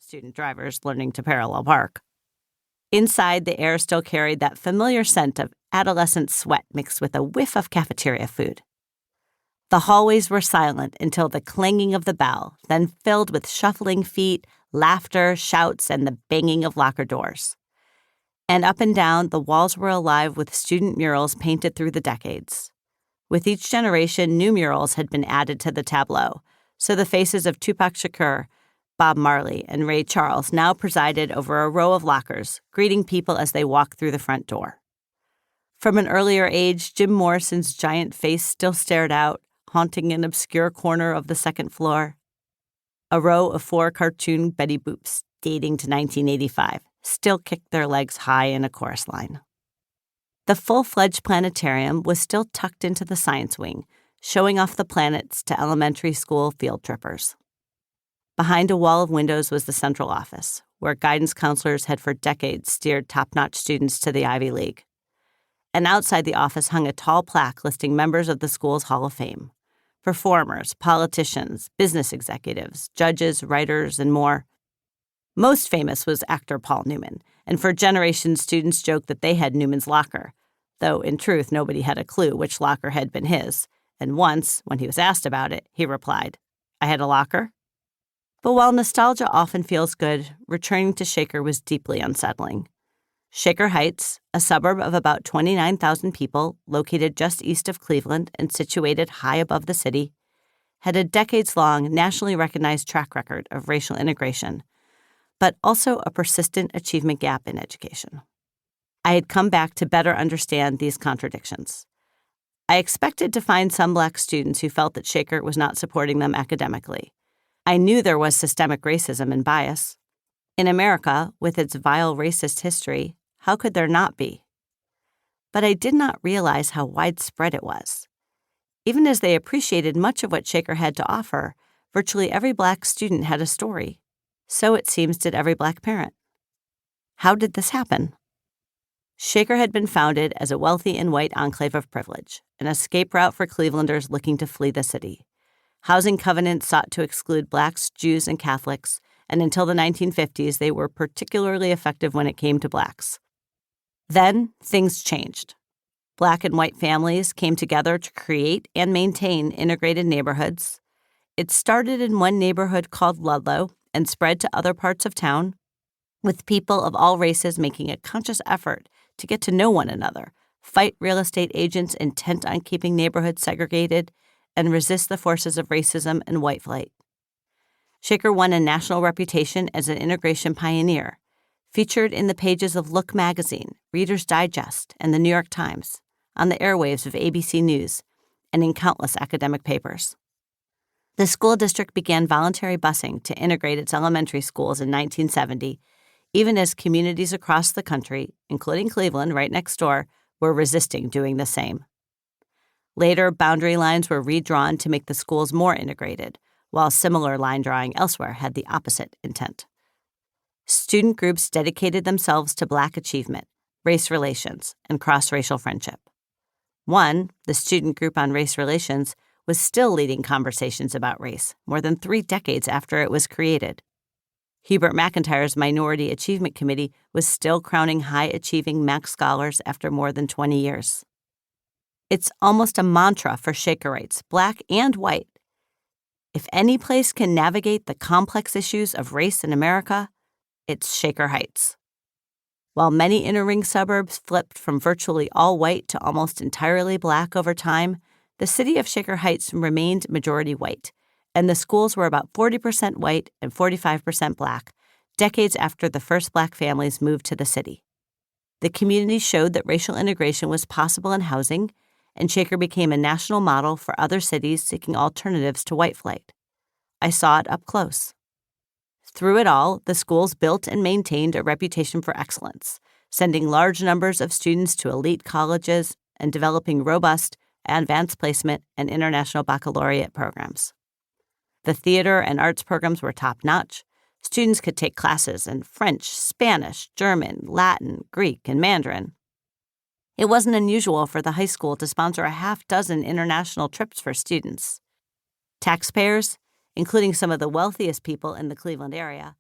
student drivers learning to parallel park. Inside, the air still carried that familiar scent of adolescent sweat mixed with a whiff of cafeteria food. The hallways were silent until the clanging of the bell, then filled with shuffling feet, laughter, shouts, and the banging of locker doors. And up and down, the walls were alive with student murals painted through the decades. With each generation, new murals had been added to the tableau, so the faces of Tupac Shakur, Bob Marley, and Ray Charles now presided over a row of lockers, greeting people as they walked through the front door. From an earlier age, Jim Morrison's giant face still stared out, haunting an obscure corner of the second floor. A row of 4 cartoon Betty Boops, dating to 1985, still kicked their legs high in a chorus line. The full-fledged planetarium was still tucked into the science wing, showing off the planets to elementary school field trippers. Behind a wall of windows was the central office, where guidance counselors had for decades steered top-notch students to the Ivy League. And outside the office hung a tall plaque listing members of the school's Hall of Fame. Performers, politicians, business executives, judges, writers, and more. Most famous was actor Paul Newman, and for generations students joked that they had Newman's locker, though in truth nobody had a clue which locker had been his, and once, when he was asked about it, he replied, "I had a locker?" But while nostalgia often feels good, returning to Shaker was deeply unsettling. Shaker Heights, a suburb of about 29,000 people located just east of Cleveland and situated high above the city, had a decades-long nationally recognized track record of racial integration, but also a persistent achievement gap in education. I had come back to better understand these contradictions. I expected to find some Black students who felt that Shaker was not supporting them academically. I knew there was systemic racism and bias. In America, with its vile racist history, how could there not be? But I did not realize how widespread it was. Even as they appreciated much of what Shaker had to offer, virtually every Black student had a story. So it seems did every Black parent. How did this happen? Shaker had been founded as a wealthy and white enclave of privilege, an escape route for Clevelanders looking to flee the city. Housing covenants sought to exclude Blacks, Jews, and Catholics, and until the 1950s, they were particularly effective when it came to Blacks. Then, things changed. Black and white families came together to create and maintain integrated neighborhoods. It started in one neighborhood called Ludlow and spread to other parts of town, with people of all races making a conscious effort to get to know one another, fight real estate agents intent on keeping neighborhoods segregated, and resist the forces of racism and white flight. Shaker won a national reputation as an integration pioneer, featured in the pages of Look magazine, Reader's Digest, and the New York Times, on the airwaves of ABC News, and in countless academic papers. The school district began voluntary busing to integrate its elementary schools in 1970, even as communities across the country, including Cleveland right next door, were resisting doing the same. Later, boundary lines were redrawn to make the schools more integrated, while similar line drawing elsewhere had the opposite intent. Student groups dedicated themselves to Black achievement, race relations, and cross-racial friendship. One, the student group on race relations, was still leading conversations about race more than 3 decades after it was created. Hubert McIntyre's Minority Achievement Committee was still crowning high-achieving MAC scholars after more than 20 years. It's almost a mantra for Shakerites, Black and white. If any place can navigate the complex issues of race in America, it's Shaker Heights. While many inner-ring suburbs flipped from virtually all white to almost entirely Black over time, the city of Shaker Heights remained majority white, and the schools were about 40% white and 45% Black, decades after the first Black families moved to the city. The community showed that racial integration was possible in housing, and Shaker became a national model for other cities seeking alternatives to white flight. I saw it up close. Through it all, the schools built and maintained a reputation for excellence, sending large numbers of students to elite colleges and developing robust, advanced placement, and international baccalaureate programs. The theater and arts programs were top-notch. Students could take classes in French, Spanish, German, Latin, Greek, and Mandarin. It wasn't unusual for the high school to sponsor a half-dozen international trips for students. Taxpayers, including some of the wealthiest people in the Cleveland area,